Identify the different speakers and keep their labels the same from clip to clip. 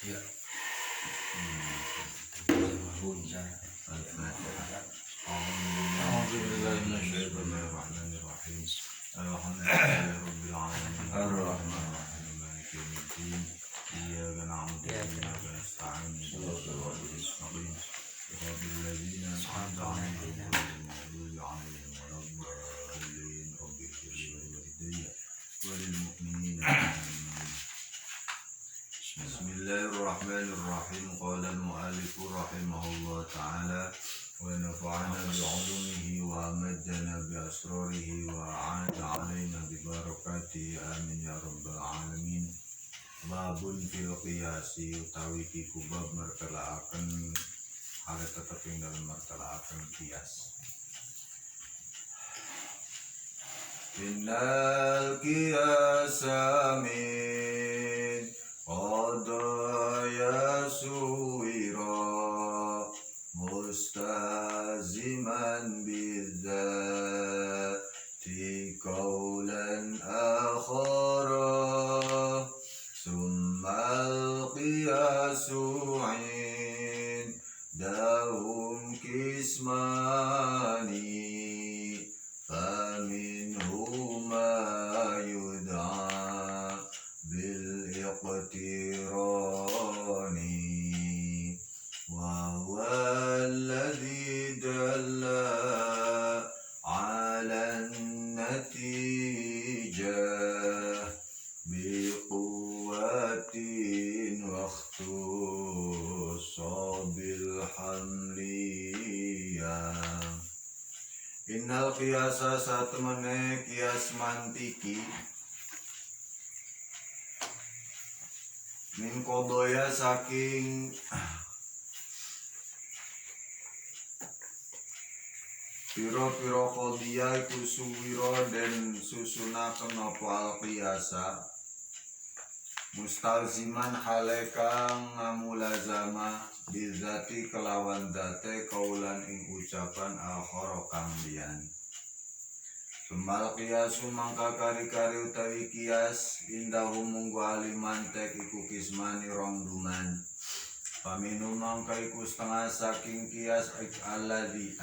Speaker 1: Ya. أعوذ بالله من الشيطان الرجيم الحمد لله رب العالمين الرحمن الرحيم مالك يوم الدين إياك نعبد وإياك نستعين اهدنا الصراط المستقيم صراط الذين أنعمت عليهم غير المغضوب عليهم ولا الضالين رب اغفر لي ولوالدي وللمؤمنين آمين. بسم الله الرحمن الرحيم. قال المؤلف رحمه الله تعالى ونفعنا بعلومه وأمدنا بأسراره وأعاد علينا ببركاته آمين يا رب العالمين. Babun fil qiyasi utawi kiku bab mertelaaken hal tetep ing dalam mertelaaken qiyas. Innal qiyasa min qadaya suwira mustaziman bidzati qawlan akhara summal qiyasu indahum kismani faminhum ma yud'a bil iqtirani wa huwa alladhi dalla ala natijah biquwatin wakhtusa bil hamliyah. Innal qiyasa satemene qiyas mantiki min qadaya saking piro-piro qadiyah iku suwira den susunaken apa al qiyasa mustalziman hale kang ngamulazama bizati kelawan date kaulan ing ucapan akhara kang liyane. Sumal qiyasu mangka kari-kari utawi qiyas indahum munggu alimantek iku kismani rong duman. Paminu mangka iku setengah saking qiyas alladzi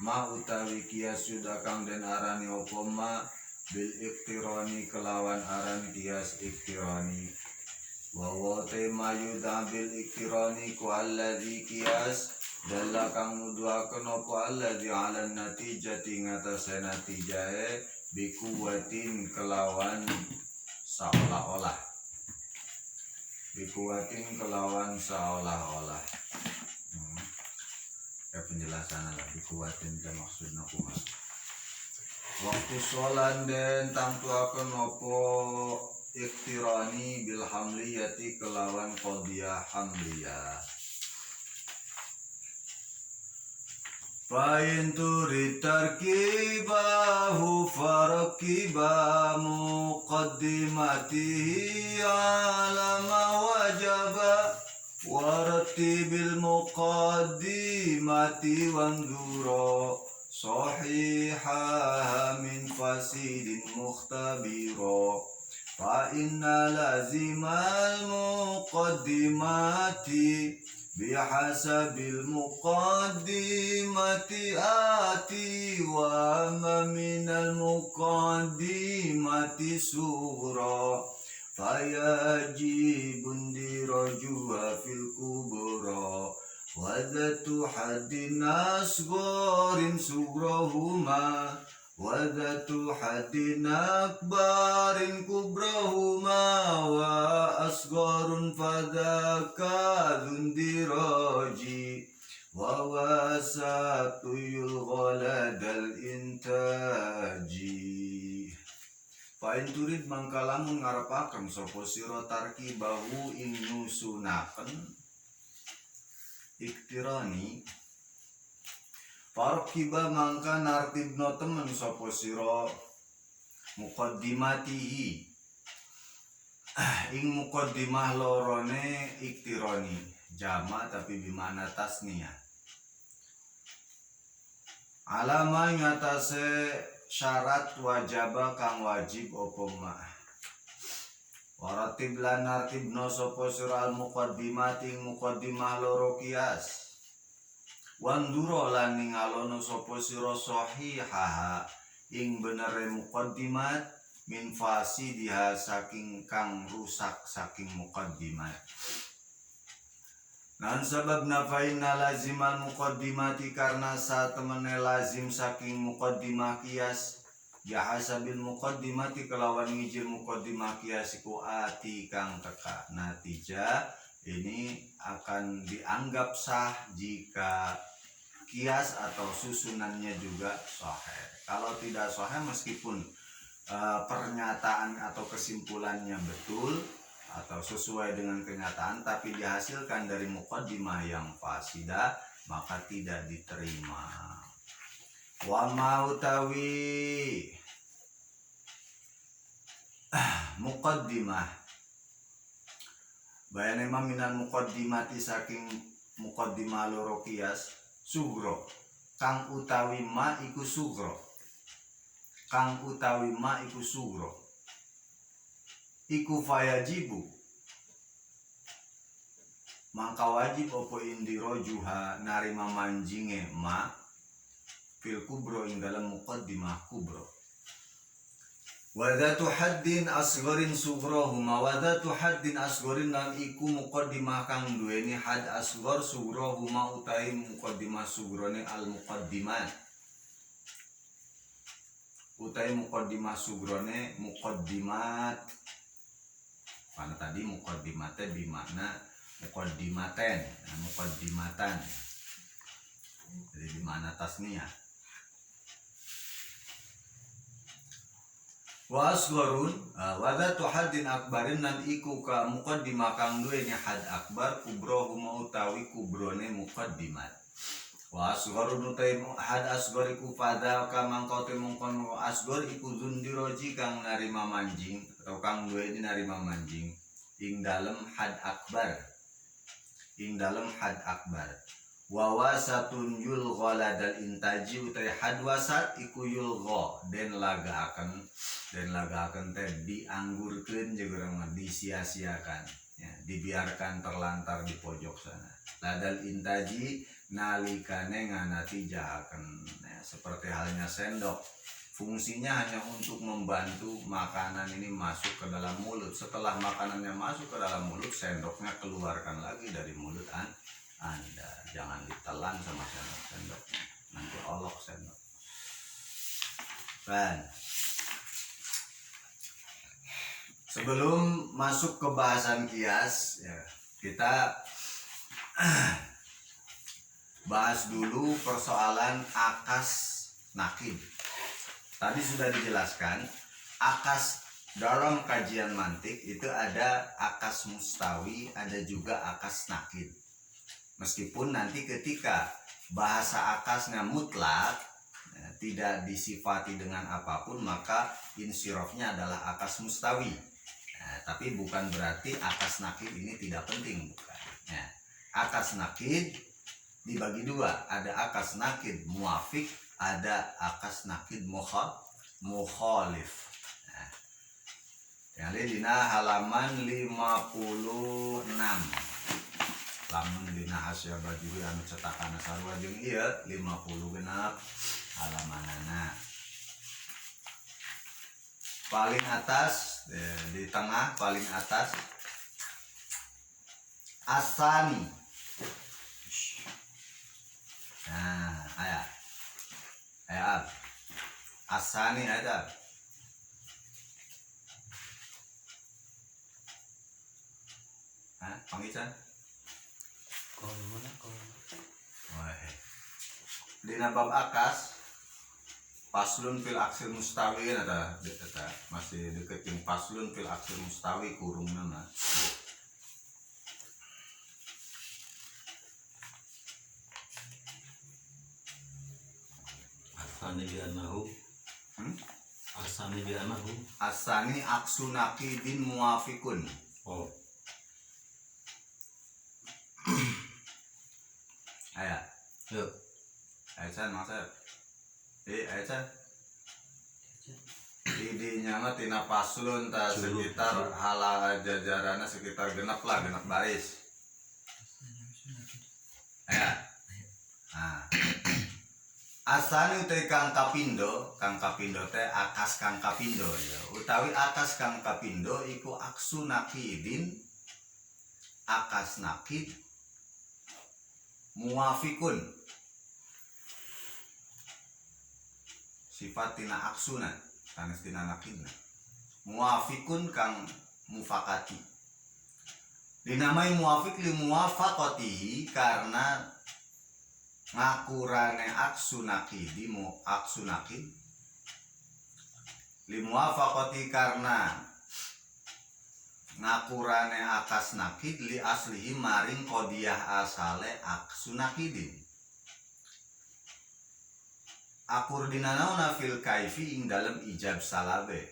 Speaker 1: ma utawi qiyas sudah kang den arani apa ma bil iktirani kelawan aran qiyas iktirani. Wa tema yuda bil iktirani ku alladzi qiyas dalla kang nuduhaken apa alladzi ala natijati ngatasé natijae bikuwatin kelawan saolah-olah. Bikuwatin kelawan seolah-olah. Ya penjelasan lah bikuwatin itu maksudnya kuat. Waktu sholat dan tangtuaken opo iktirani bil hamliyati kelawan qadiyah hamliyah. Fa'in turid tarkibahu farakiba muqaddimatihi ala ma wajaba warattibil muqaddimati wanzura sahihaha min fasidin mukhtabira fa inna lazimal muqaddimati bihasabil muqaddimati ati wa ma minal muqaddimati sughra fayajibun dirajuha fil kubra wa dhatu haddin asgharin sugrahuma wa dhatu haddin akbarin kubrahuma wa asgharun fadhaka dhundiraji wa wasatu yulghaladal intaji. Fa'in turid mangkalamun ngarepaken sapa sira tarkibahu ing nusunaken iktirani farqiba mangka nartibna temen sapa sira muqaddimatihi ing muqaddimah lorone iktirani jama tapi bimana tasniyah alama ngatase syarat wajaba kang wajib apa ma Waratib lan nartibna sapa sira al muqaddimati muqaddimah loro kias. Wandura lan ningalono sapa sira sahihaha ing benere muqaddimat min fasidiha saking kang rusak saking muqaddimat. Nan sebab nafaina lazimal muqaddimati karena satemene lazim saking muqaddimah kias ya hasabil muqaddimati kelawan ngijil muqaddimah kias iku ati kang teka natija ini akan dianggap sah jika kias atau susunannya juga sahih. Kalau tidak sahih meskipun pernyataan atau kesimpulannya betul atau sesuai dengan kenyataan tapi dihasilkan dari muqaddimah yang fasidah maka tidak diterima. Wa mautawi muqaddimah bayane minal muqaddimati saking muqaddimah loro kias sugro kang utawi ma iku sugro iku fayajibu maka wajib opo indiro juha narima manjinge ma fil kubro ing dalam muqaddimah kubro. Wadatu haddin asgharin sughrohuma wadatu haddin asgharin lan iku muqaddimah kang duweni had asghar sughrohuma utai muqaddimah sughrone al muqaddimat utai muqaddimah sughrone muqaddimat mana tadi muqaddimatnya bimakna muqaddimaten muqaddimatan jadi dimana tasniyah. Wa asgharun wadatu haddin akbarin nan iku ka muqaddimah kang duweni had akbar kubrohuma utawi kubrone muqaddimat. Wa asgharun utai had asghar iku pada ka mangko te mongkon asghar iku zundiroji kang narima manjing atau kang duweni narima manjing ing dalem had akbar wa wasatun yulgha ladal intaji utai had wasat iku yulgha den lagaaken teh dianggurkeun jeung urang mah disia-siakan ya, dibiarkan terlantar di pojok sana. Ladal intaji nalikane nganatijahaken ya, seperti halnya sendok fungsinya hanya untuk membantu makanan ini masuk ke dalam mulut. Setelah makanannya masuk ke dalam mulut, sendoknya keluarkan lagi dari mulut Anda. Jangan ditelan sama sendoknya, nanti olok sendok. Dan sebelum masuk ke bahasan kias, ya, kita bahas dulu persoalan akas nakid. Tadi sudah dijelaskan, akas dalam kajian mantik itu ada akas mustawi, ada juga akas nakid. Meskipun nanti ketika bahasa akasnya mutlak, ya, tidak disifati dengan apapun, maka insirofnya adalah akas mustawi. Nah, tapi bukan berarti akas nakid ini tidak penting, bukan. Ya, akas nakid dibagi dua, ada akas nakid muafik, ada akas nakid mukhalif. Nah, yang dina halaman 56. Lamun dina hasya baju anu cetakan sarua jeung ieu 50 genap halamanana. Paling atas di tengah paling atas asani. Nah, aya asani ada. Pangican. Dina bab akas paslun fil aksil mustawi ada masih deket yang paslun fil aksil mustawi kurung nama. Asani aksu nakidin muafikun. Oh. Ayah, yuk, Aisyah maksud, Aisyah, idinya mah tina paslon ta sekitar hala jajarana sekitar genep baris ya. Nah, asani teh Kang Kapindo teh akas Kang Kapindo ya. Utawi akas Kang Kapindo iku aksu nakidin akas nakid muafikun sifat tina aksuna sanes tina nakidna muafikun kang mufakati dinamai muafik li muafaqatihi karena ngakurane aksu nakidi mu aksu nakid li muafaqati karena ngakurane akas nakid li aslihi maring kodiyah asale aksu nakidin akur dinanauna fil kaifi ing dalam ijab salabe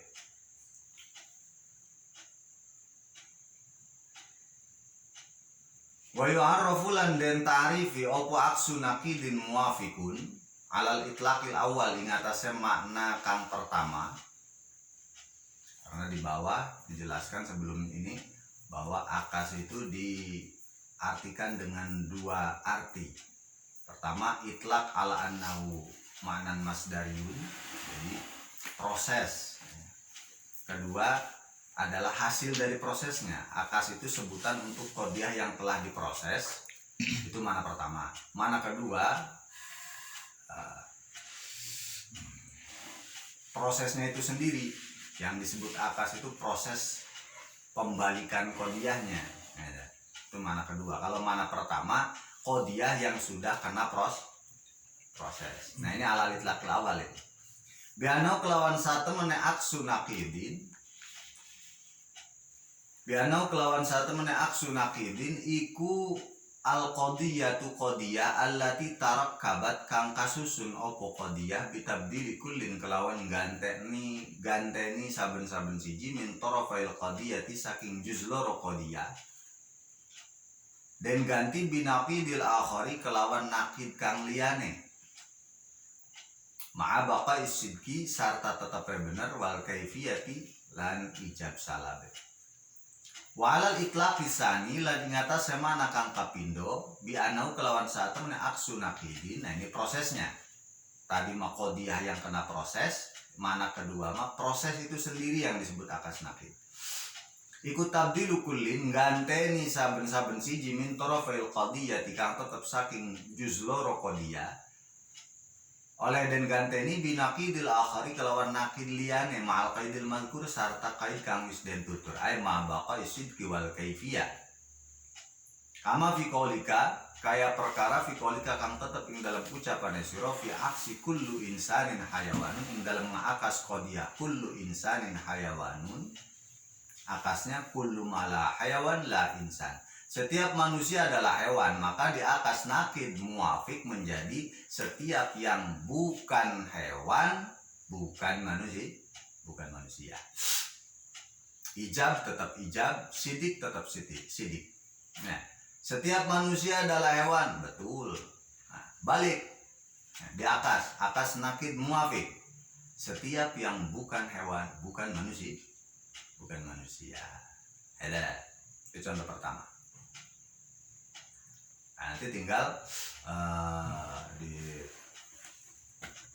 Speaker 1: wa yu'arrafu lan den ta'rifi opo aksu nakidin muafikun alal itlaqil awal ing atase makna kang pertama karena di bawah dijelaskan sebelum ini bahwa akas itu diartikan dengan dua arti. Pertama itlaq ala annahu ma'nan masdariyun, jadi proses. Kedua adalah hasil dari prosesnya. Akas itu sebutan untuk kodiyah yang telah diproses. Itu mana pertama. Mana kedua, prosesnya itu sendiri. Yang disebut akas itu proses pembalikan kodiyahnya. Itu mana kedua. Kalau mana pertama, kodiyah yang sudah kena proses. Nah ini alalit lakil awal ini. Bianau kelawan satu mene aksu nakidin. Bianau kelawan satu mene aksu nakidin iku al qodiyatu qodiyah allati tarakkabat kang kasusun opo qodiyah bitabdili kullin kelawan ganteni saben-saben siji min tarafail qodiyati saking juz loro qodiyah. Dan ganti binaqidil akhari kelawan nakid kang liyane. Ma'abaka isidki sarta tetapnya bener wal kaifiyati lan ijab salabe. Walal itlaq lisani lan ingata semana kang kapindo bi anau kelawan satu mene aksu nakidin. Nah ini prosesnya. Tadi mah qodiyah yang kena proses, mana kedua mah proses itu sendiri yang disebut akas nakid. Ikut tabdilu kullin ganteni saben-saben siji min tarafail qadiyah kang tetep saking juz loro qadiyah. Oleh den ganteni binaqidil akhari kelawan nakid liyane ma'al qaidil mazkur sarta qaid kang wis den tutur ay ma baqa isidqi wal kaifiyah. Kama fi qaulika kaya perkara fi qaulika kang tetep ing dalam ucapan sira fi aksi kullu insanin hayawanun ing dalam ngakas qadiyah kullu insanin hayawanun. Akasnya kullu mala hayawan la insan. Setiap manusia adalah hewan, maka di akas nakid muafik menjadi setiap yang bukan hewan, bukan manusia. Ijab tetap ijab, sidik tetap sidik. Nah, setiap manusia adalah hewan, betul. Nah, balik. Nah, di akas nakid muafik. Setiap yang bukan hewan, bukan manusia. Itu contoh pertama. Nah, nanti tinggal di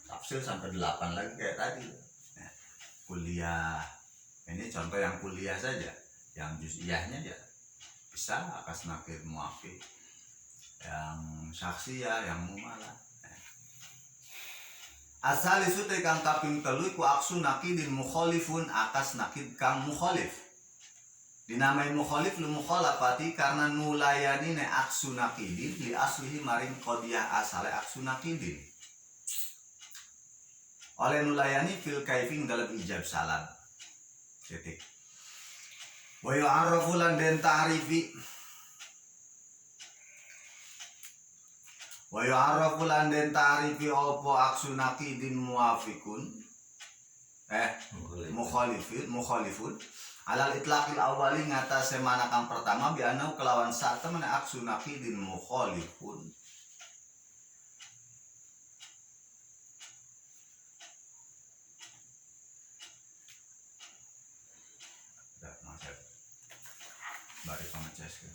Speaker 1: tafsir sampai 8 lagi kayak tadi. Nah, kuliah ini contoh yang kuliah saja, yang juz'iyahnya ya bisa akas nakid muafik, yang saksiyah, yang mumalah. Asal isu kang kaping telu ku aksu nakidin mukhalifun akas nakid kang mukhalif. Dinamai mukhalif lu mukhalafati karena nulayani ne aksu nakidin li aslihi maring qadiyah asale aksu nakidin. Oleh nulayani fil kaifing dalam ijab salam. Titik. Wa yu'arrafu lan den ta'rifi. Wa yu'arrafu lan den ta'rifi opo aksu nakidin muafikun. Mukhalifun. Alal itlaqil awali ngatasé mana kang pertama bianau kelawan sak temene aksu nakidin mukhalifun. dicaskan.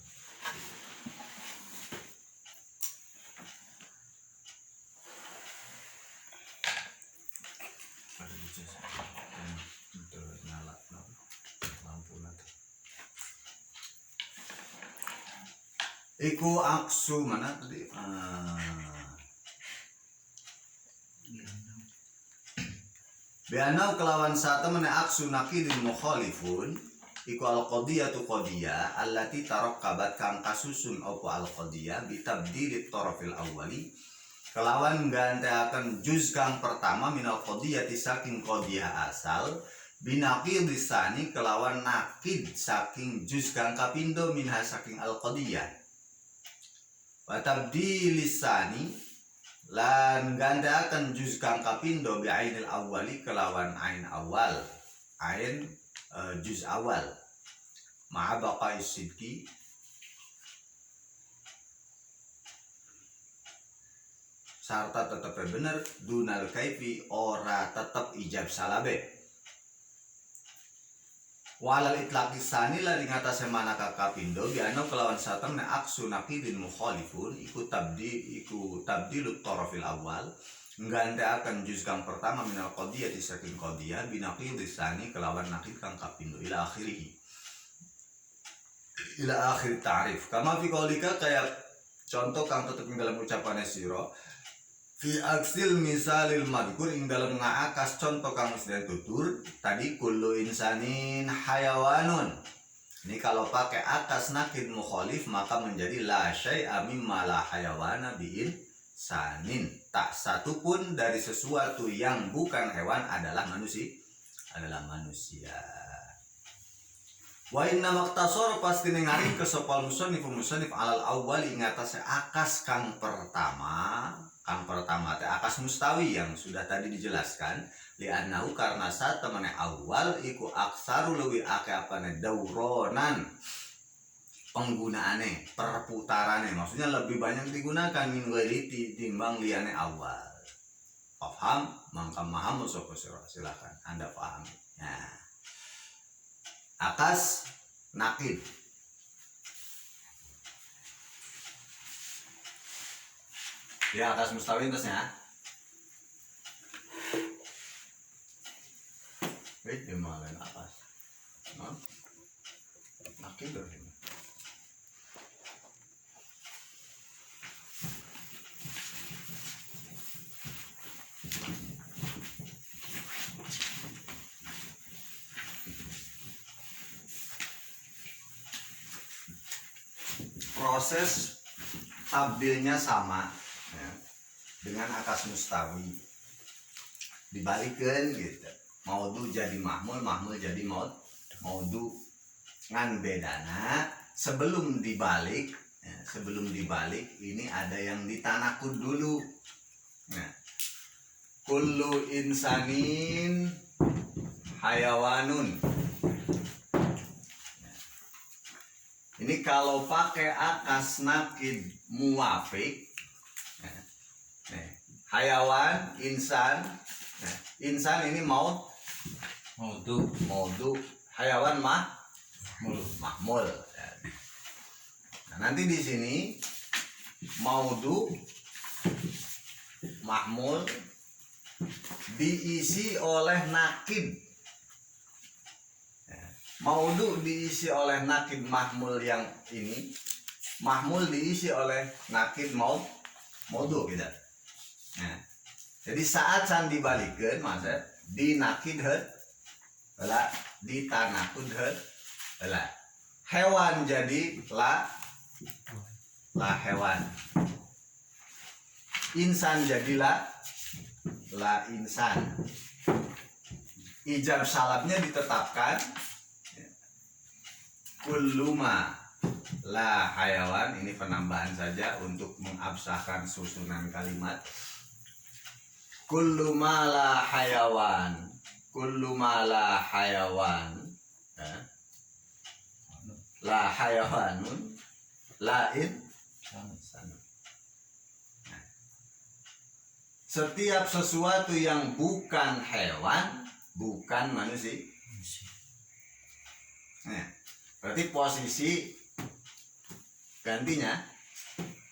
Speaker 1: Pada dicaskan. Itu nyala lampu nanti. Iku aksu mana tadi? Bianau kelawan saat temene aksu nakidin mukhalifun iku al-qadiyatu qadiyah allati tarakkabat kang kasusun apa al-qadiyah bitabdilit tarafil awwali kelawan gantiaken juz kang pertama minal qadiyati saking qadiyah asal binaqid lisani kelawan nakid saking juz kang kapindo minha saking al-qadiyah wa tabdilisani lan gantiaken juz kang kapindo bi ainil awwali kelawan ain awal ain juz awal ma'a baqa'is sidqi sarta tetep bener dunal kaifi ora tetep ijab salabe walal itlaqis sani lan ing atase manaka kapindo biano kelawan satemne aksu naqidin mukhalifun iku tabdilut tarafil awal nggantiaken juz kang pertama minal qadiyah saking qadiyah binaqidis sani kelawan naqid kang kapindo ila akhir ta'rif kama fi qaulika kayak contoh kang tetep ing dalam ucapane sira fi aksil misalil madkur ing dalam ngaakas contoh kang sedang tutur tadi kullu insanin hayawanun. Ini kalau pakai akas nakid mukhalif maka menjadi la syai'a mimma la hayawana bi'in sanin, tak satu pun dari sesuatu yang bukan hewan adalah manusia. Wa inna maktasor pasti ningali kesopal musonif alal awal ing atase akas kang pertama teh akas mustawi yang sudah tadi dijelaskan li'annahu karena saat temene awal iku aksaru leuwih akeh apane dauronan penggunaane perputarane maksudnya lebih banyak digunakan min ghairi timbang liyane awal. Paham? Mangka maham sapa silakan Anda pahami. Nah akas nakid ya akas mustawi terusnya gimana akas nakid dong proses tabdilnya sama ya, dengan akas mustawi dibalikin gitu maudu jadi mahmul jadi maudu ngan bedana sebelum dibalik ini ada yang ditanakud dulu. Nah, kullu insanin hayawanun. Ini kalau pakai akas nakid muwafiq, hayawan, insan, insan ini maudu, hayawan mahmul. Nah, nanti di sini maudu, mahmul diisi oleh nakid. Maudu diisi oleh nakid mahmul yang ini, mahmul diisi oleh nakid maudu gitu. Nah, jadi saat can dibalikkan masa dinakid heula ditanakud heula. Hewan jadi la hewan. Insan jadi la insan. Ijab salabnya ditetapkan kulluma la hayawan, ini penambahan saja untuk mengabsahkan susunan kalimat. Kulluma la hayawan, la hayawanun, lain. Setiap sesuatu yang bukan hewan, bukan manusia. Nah, berarti posisi
Speaker 2: gantinya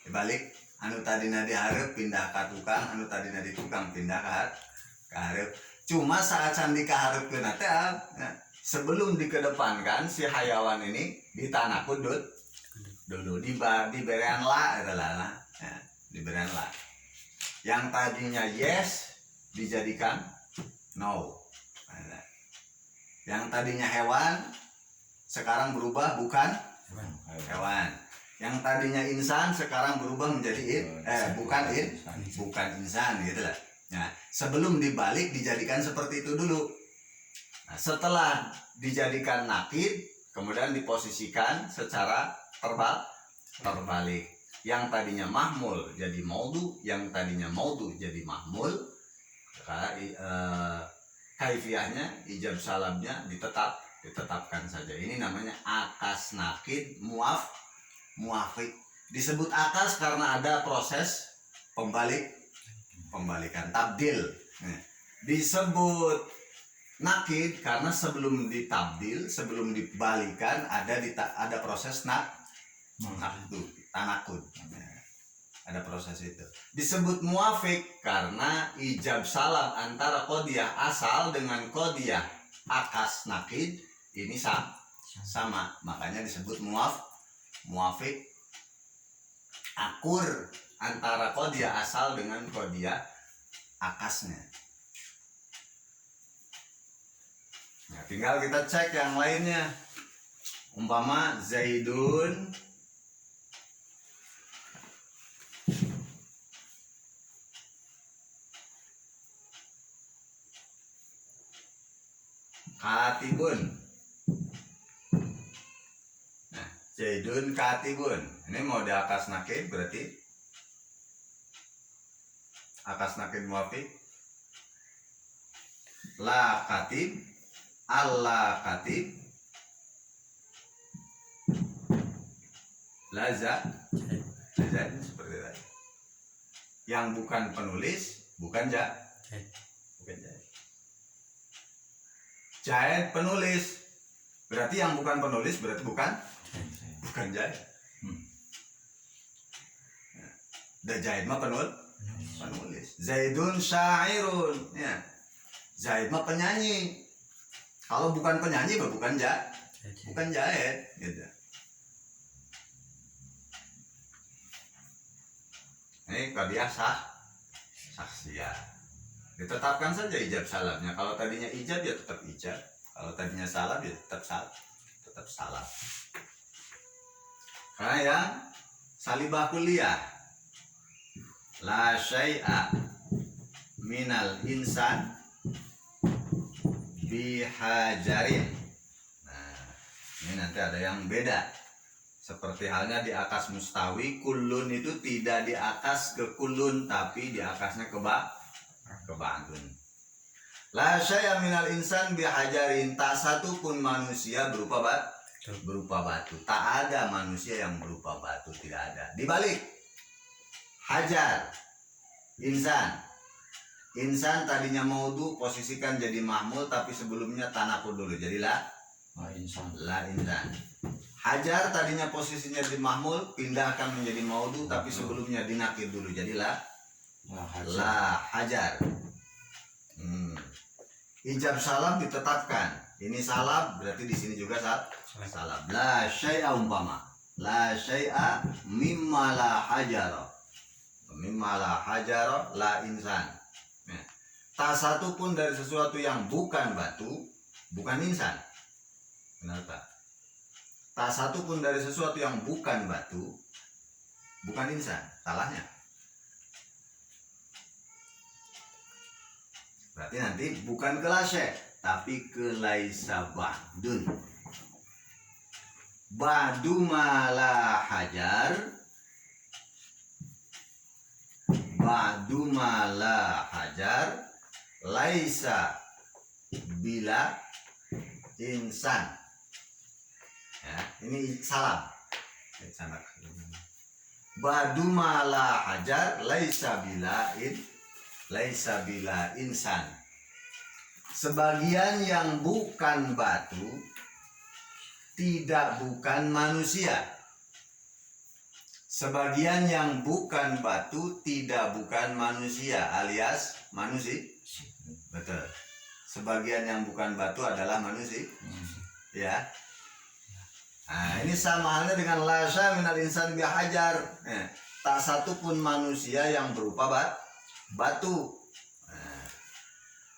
Speaker 2: dibalik, anu tadina dihareup pindah ka tukang, anu tadina di tukang pindah ka hareup. Cuma saat sandi kahareupeun teh sebelum dikedepankan si hayawan ini di tanah kudut dulu diberian la adalah ya, diberian la. Yang tadinya yes dijadikan no. Yang tadinya hewan sekarang berubah bukan hewan. Yang tadinya insan sekarang berubah menjadi bukan insan gitu lah. Nah, sebelum dibalik dijadikan seperti itu dulu. Nah, setelah dijadikan nakid, kemudian diposisikan secara terbalik. Yang tadinya mahmul jadi maudu, yang tadinya maudu jadi mahmul. Kaifiahnya, ijab salamnya ditetapkan saja. Ini namanya akas nakid muafik. Disebut akas karena ada proses pembalikan tabdil. Disebut nakid karena sebelum ditabdil, sebelum dibalikan ada proses tanakud. Ada proses itu. Disebut muafik karena ijab salam antara qodiyah asal dengan qodiyah akas nakid ini sama. Makanya disebut muafik. Akur antara qodiyah asal dengan qodiyah akasnya. Nah, tinggal kita cek yang lainnya. Umpama Zaidun katibun. Nah, Zaidun katibun. Ini mau di akas nakid berarti akas nakid muafik. La katib, Allah katib, laza ini seperti tadi. Yang bukan penulis bukan jahit. Jahit penulis, berarti yang bukan penulis berarti bukan jahit. Dan jahit mah penulis. Zaidun syairun, ya. Zaid mah penyanyi. Kalau bukan penyanyi bukan jahit, gitu. Ini kadiah saksiah. Ditetapkan saja ijab salamnya. Kalau tadinya ijab ya tetap ijab. Kalau tadinya salam ya tetap salam. Karena yang salibah kuliah la syai'a minal insan bihajarin. Nah, ini nanti ada yang beda. Seperti halnya di akas mustawi, kulun itu tidak di akas ke kulun tapi di akasnya ke ba'dun. La syai'a minal insan bihajarin. Tak satu pun manusia berupa batu. Tak ada manusia yang berupa batu, tidak ada. Dibalik, hajar, insan tadinya maudu posisikan jadi mahmul tapi sebelumnya tanakud dulu jadilah insan. Hajar tadinya posisinya di mahmul pindahkan menjadi maudu tapi sebelumnya dinakir dulu jadilah la hajar. Ijab salam ditetapkan. Ini salam berarti di sini juga salam. La syai'a umpama. La syai'a mimma la hajara. Mimma la hajara la insan. Nah, tak satu pun dari sesuatu yang bukan batu, bukan insan. Kenapa? Tak satu pun dari sesuatu yang bukan batu, bukan insan. Salahnya. Berarti nanti bukan ke lasy, tapi ke laisa ba'dun. Ba'du ma la hajar. Ba'du ma la hajar laisa bila insan. Ya, ini salam. Ba'du ma la hajar laisa bila insan. Sebagian yang bukan batu tidak bukan manusia. sebagian yang bukan batu tidak bukan manusia alias manusia. Betul. Sebagian yang bukan batu adalah manusia. Ya. Nah, ini sama halnya dengan lasya minal insan bihajar. Tak satu pun manusia yang berupa batu. Nah,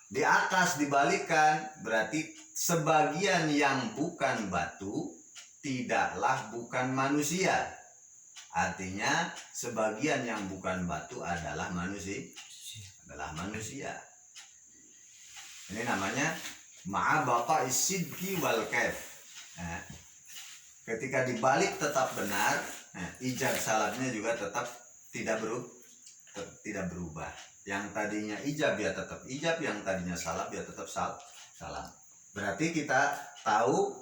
Speaker 2: di atas dibalikan berarti sebagian yang bukan batu tidaklah bukan manusia. Artinya sebagian yang bukan batu adalah manusia. Ini namanya ma'a baqa'is sidqi wal kaif. Nah, ketika dibalik tetap benar, ijab salabnya juga tetap tidak berubah. Yang tadinya ijab ya tetap ijab, yang tadinya salab ya tetap salam. Berarti kita tahu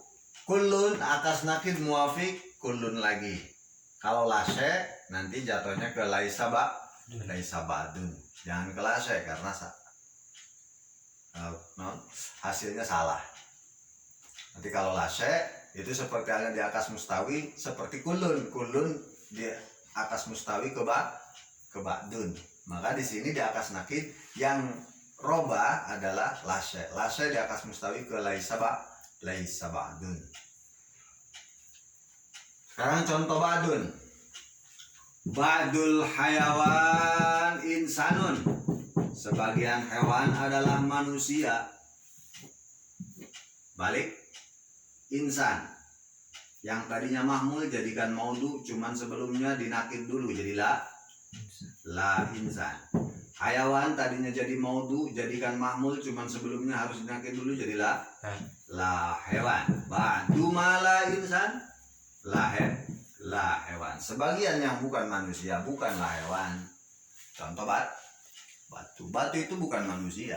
Speaker 2: kullun atas nakid muafik kullun lagi. Kalau lasye nanti jatuhnya ke laisa ba'dun. Jangan ke lasye karena hasilnya salah. Nanti kalau lasye itu seperti halnya di akas mustawi seperti kulun di akas mustawi ke ba'dun. Maka di sini di akas nakid yang roba adalah lasye di akas mustawi ke laisa ba'dun. Sekarang contoh ba'dun. Ba'dul hayawan insanun. Sebagian hewan adalah manusia. Balik insan. Yang tadinya mahmul jadikan maudu, cuman sebelumnya dinakid dulu jadi la insan. Hayawan tadinya jadi maudu jadikan mahmul, cuman sebelumnya harus dinakid dulu jadi la hewan. Ba'du mala insan la hewan. Sebagian yang bukan manusia bukanlah hewan. Contoh batu itu bukan manusia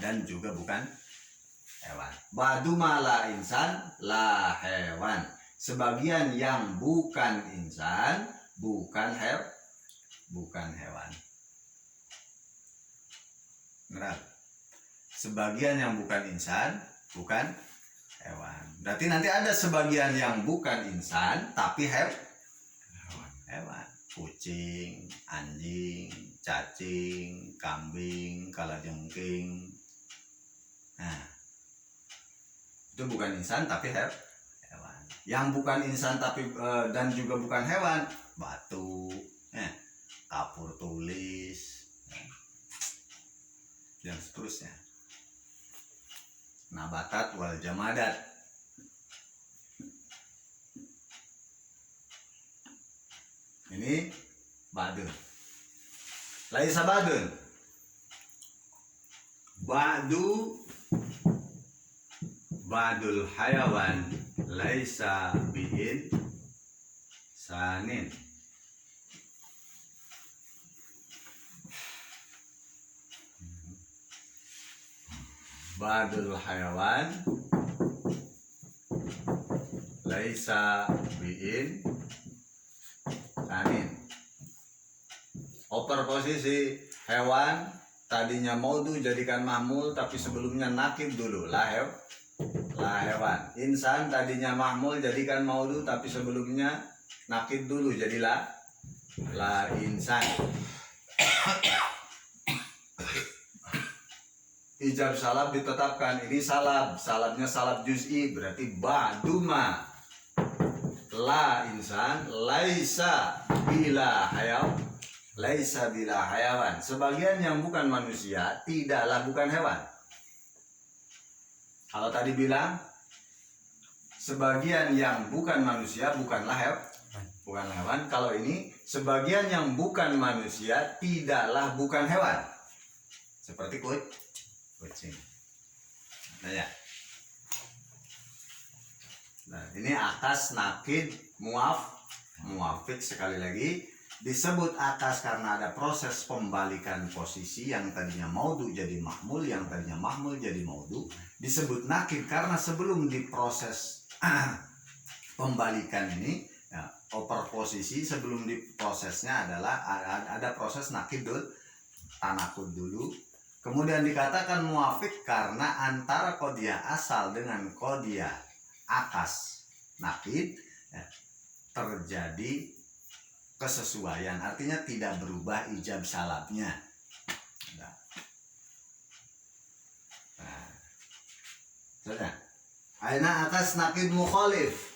Speaker 2: dan juga bukan hewan. Ba'du mala insan la hewan. Sebagian yang bukan insan bukan hewan. Benar. Sebagian yang bukan insan bukan hewan. Berarti nanti ada sebagian yang bukan insan tapi hewan. Kucing, anjing, cacing, kambing, kalajengking. Nah, itu bukan insan tapi hewan. Yang bukan insan tapi dan juga bukan hewan, batu, kapur tulis, dan seterusnya. Nabatat wal jamadat. Ini ba'dun. Laisa ba'dun. Ba'dul hayawan laisa bi'in sanin. Ba'dul hayawan laisa bi'in sanin. Oper posisi hewan tadinya maudu jadikan mahmul tapi sebelumnya nakib dulu la hewan. Insan tadinya mahmul jadikan maudu tapi sebelumnya nakib dulu jadi la insan. Ijab salab ditetapkan. Ini salabnya salab juz'i berarti ba'duma la insan laisa bila hayawan. Sebagian yang bukan manusia tidaklah bukan hewan. Kalau tadi bilang sebagian yang bukan manusia bukanlah hewan. Kalau ini sebagian yang bukan manusia tidaklah bukan hewan. Seperti kucing. Nah, ini akas nakid muafik sekali lagi disebut akas karena ada proses pembalikan posisi. Yang tadinya maudu jadi mahmul, yang tadinya mahmul jadi maudu. Disebut nakid karena sebelum diproses pembalikan ini oper posisi sebelum diprosesnya adalah ada proses nakid tanakud dulu. Kemudian dikatakan muafik karena antara qodiyah asal dengan qodiyah akas nakid terjadi kesesuaian, artinya tidak berubah ijab salabnya. Nah, sudah. Aina akas nakid mukhalif.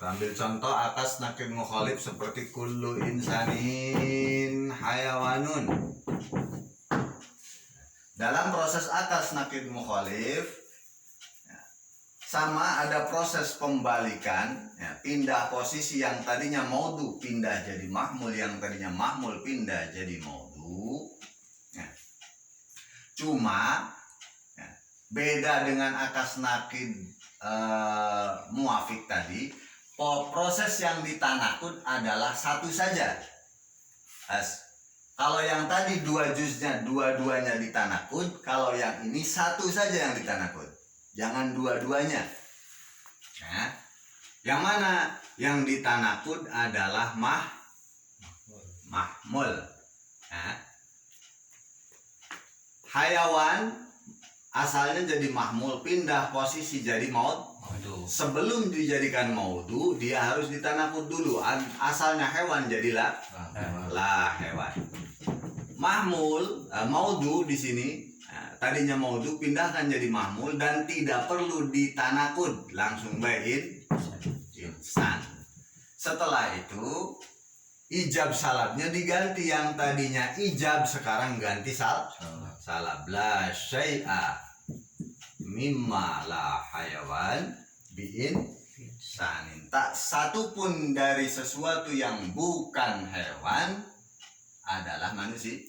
Speaker 2: Ambil contoh atas nakid mukhalif seperti kullu insanin hayawanun. Dalam proses atas nakid mukhalif sama ada proses pembalikan, ya, pindah posisi yang tadinya maudu pindah jadi mahmul, yang tadinya mahmul pindah jadi maudu. Ya. Cuma ya, beda dengan akas nakid muafik tadi. Proses yang ditanakud adalah satu saja. Kalau yang tadi dua juznya dua-duanya ditanakud, kalau yang ini satu saja yang ditanakud. Jangan dua-duanya. Nah, yang mana yang ditanakud adalah mahmul. Nah, hayawan asalnya jadi mahmul, pindah posisi jadi maud. Sebelum dijadikan maudu, dia harus ditanakud dulu. Asalnya hewan jadilah hewan. Mahmul, maudu di sini, tadinya maudu pindahkan jadi mahmul dan tidak perlu ditanakud, langsung baik insan. Setelah itu ijab salabnya diganti, yang tadinya ijab sekarang ganti salab. La syai'a mimma la hayawan bi'in sanin. Tak satu pun dari sesuatu yang bukan hewan adalah manusia.